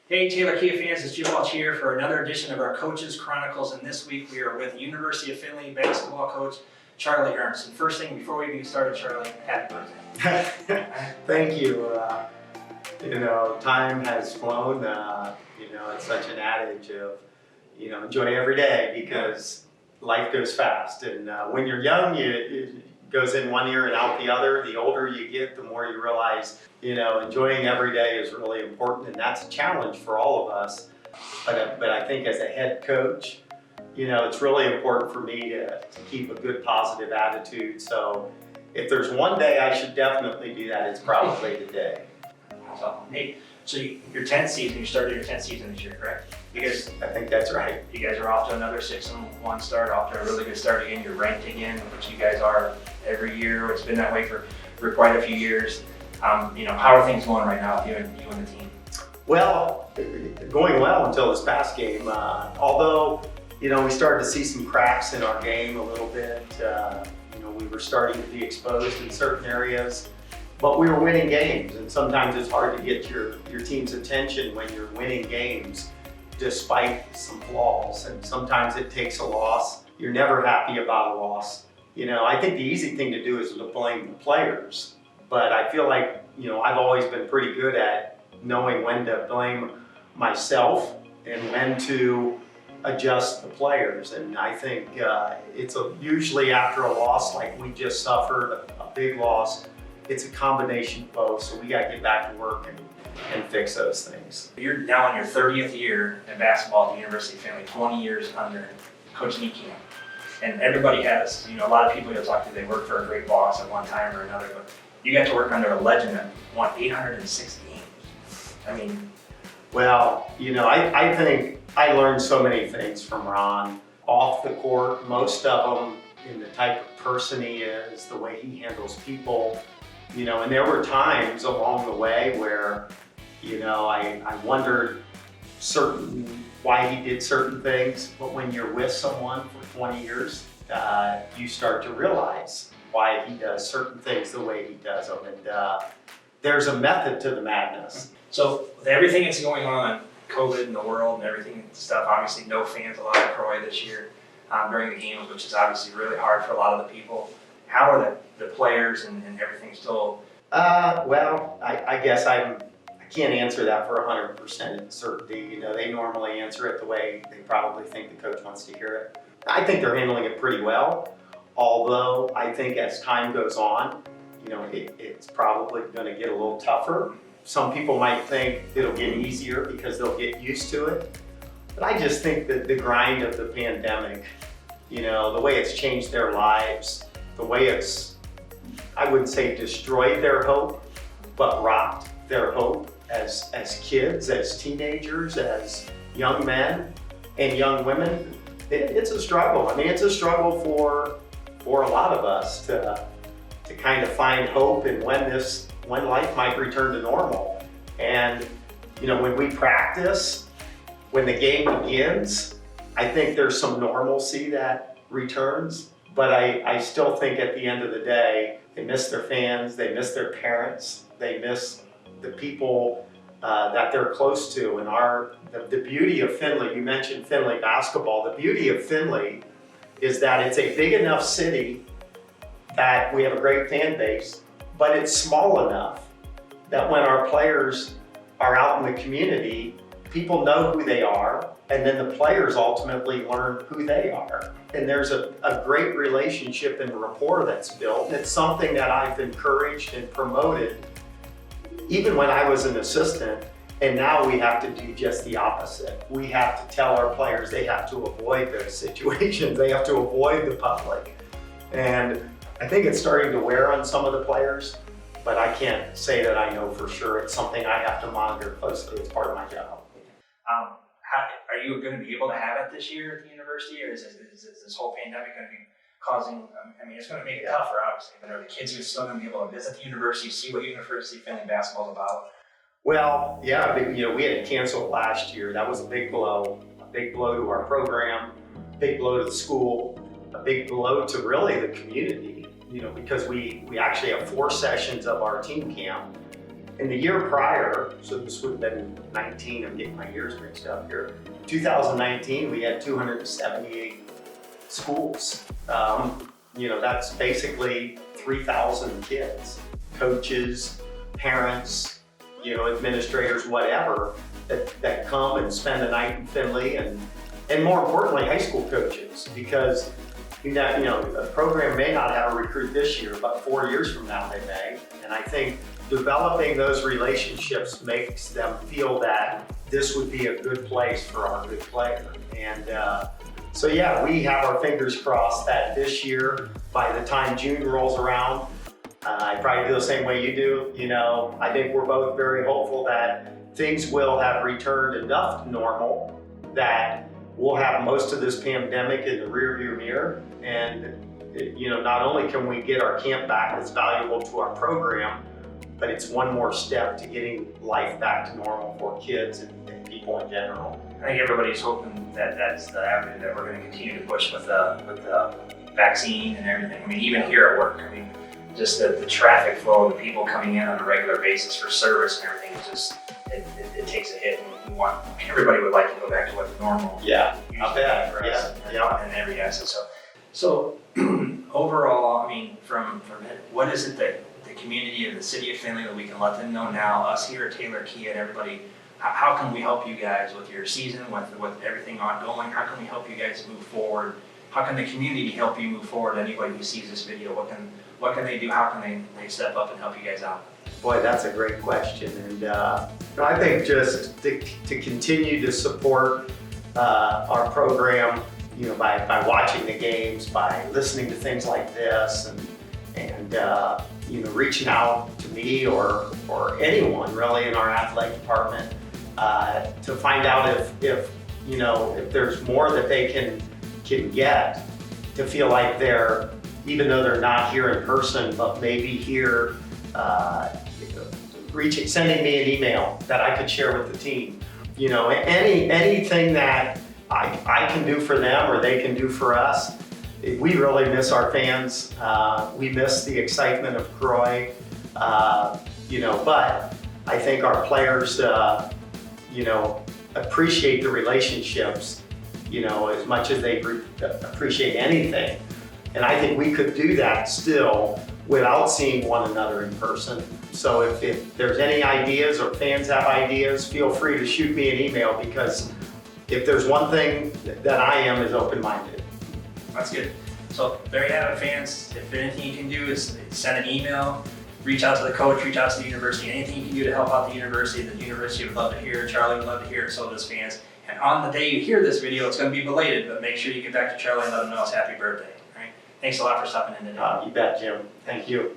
Hey Taylor Kia fans, it's Jim Welch here for another edition of our Coaches Chronicles, and this week we are with University of Findlay basketball coach Charlie Ernst. And first thing, before we get started, Charlie, happy birthday. Thank you. Time has flown. It's such an adage of, enjoy every day because life goes fast. And when you're young, it goes in one ear and out the other. The older you get, the more you realize, enjoying every day is really important. And that's a challenge for all of us. But I think as a head coach, it's really important for me to keep a good positive attitude. So if there's one day I should definitely do that, it's probably today. So your 10th season, you started your 10th season this year, correct? I think that's right. You guys are off to another 6-1 start, off to a really good start again. You're ranked again, which you guys are every year. It's been that way for quite a few years. How are things going right now with you and the team? Well, going well until this past game. Although, we started to see some cracks in our game a little bit. We were starting to be exposed in certain areas, but we were winning games. And sometimes it's hard to get your team's attention when you're winning games, despite some flaws. And sometimes it takes a loss. You're never happy about a loss. I think the easy thing to do is to blame the players. But I feel like, I've always been pretty good at knowing when to blame myself and when to adjust the players. And I think it's usually after a loss like we just suffered, a big loss, it's a combination of both. So we got to get back to work and fix those things. You're now in your 30th year in basketball at the University of Findlay, 20 years under Coach Nikian. And everybody has, a lot of people you'll talk to, they work for a great boss at one time or another, but you got to work under a legend that won 806 games. Well, I think I learned so many things from Ron off the court, most of them in the type of person he is, the way he handles people, and there were times along the way where, I wondered why he did certain things, but when you're with someone for 20 years, you start to realize why he does certain things the way he does them, and there's a method to the madness. So with everything that's going on, COVID in the world and everything stuff, obviously no fans allowed at Croy this year during the games, which is obviously really hard for a lot of the people. How are the players and everything still? Well, I guess I can't answer that for 100% certainty. They normally answer it the way they probably think the coach wants to hear it. I think they're handling it pretty well, although I think as time goes on, it's probably going to get a little tougher. Some people might think it'll get easier because they'll get used to it. But I just think that the grind of the pandemic, the way it's changed their lives, the way it's, I wouldn't say destroyed their hope, but rocked their hope as kids, as teenagers, as young men and young women. It's a struggle. It's a struggle for a lot of us to kind of find hope in when life might return to normal. And, when we practice, when the game begins, I think there's some normalcy that returns. But I still think at the end of the day, they miss their fans, they miss their parents, they miss the people that they're close to. And the beauty of Findlay, you mentioned Findlay basketball, the beauty of Findlay is that it's a big enough city that we have a great fan base, but it's small enough that when our players are out in the community, people know who they are, and then the players ultimately learn who they are. And there's a great relationship and rapport that's built. And it's something that I've encouraged and promoted even when I was an assistant, and now we have to do just the opposite. We have to tell our players they have to avoid those situations. They have to avoid the public. And I think it's starting to wear on some of the players, but I can't say that I know for sure. It's something I have to monitor closely. It's part of my job. Are you going to be able to have it this year at the university, or is this whole pandemic going to be causing, it's going to make it tougher, obviously, but are the kids still going to be able to visit the university, see what University of Findlay basketball is about? Well, yeah, we had to cancel it last year. That was a big blow to our program, big blow to the school, a big blow to really the community, because we actually have 4 sessions of our team camp In the year prior, so this would have been 19, I'm getting my years mixed up here. 2019, we had 278 schools. That's basically 3,000 kids, coaches, parents, administrators, whatever, that come and spend the night in Findlay, and more importantly, high school coaches, because a program may not have a recruit this year, but 4 years from now they may. And I think developing those relationships makes them feel that this would be a good place for our good player. And so yeah, we have our fingers crossed that this year, by the time June rolls around, I probably feel the same way you do. I think we're both very hopeful that things will have returned enough to normal that we'll have most of this pandemic in the rearview mirror. And not only can we get our camp back that's valuable to our program, but it's one more step to getting life back to normal for kids and people in general. I think everybody's hoping that that's the avenue that we're going to continue to push with the vaccine and everything. I mean, even here at work, just the traffic flow, the people coming in on a regular basis for service and everything is just, it takes a hit. And everybody would like to go back to what the normal Yeah, I bet. for us Yeah. and every asset. So overall, from what is it that the community of the city of Findlay, that we can let them know now, us here at Taylor Kia and everybody, how can we help you guys with your season, with everything ongoing? How can we help you guys move forward? How can the community help you move forward? Anybody who sees this video, what can they do? How can they step up and help you guys out? Boy, that's a great question. And I think just to continue to support our program, by watching the games, by listening to things like this, and reaching out to me or anyone really in our athletic department to find out if there's more that they can get, to feel like they're, even though they're not here in person, but maybe here, sending me an email that I could share with the team. Anything that I can do for them or they can do for us. We really miss our fans. We miss the excitement of Croy. But I think our players, appreciate the relationships, as much as they appreciate anything. And I think we could do that still without seeing one another in person. So if there's any ideas or fans have ideas, feel free to shoot me an email, because if there's one thing that I am, is open-minded. That's good. So there you have it, fans. If anything you can do is send an email, reach out to the coach, reach out to the university. Anything you can do to help out the university would love to hear. Charlie would love to hear it, so does fans. And on the day you hear this video, it's going to be belated, but make sure you get back to Charlie and let him know it's happy birthday. All right? Thanks a lot for stopping in today. You bet, Jim. Thank you.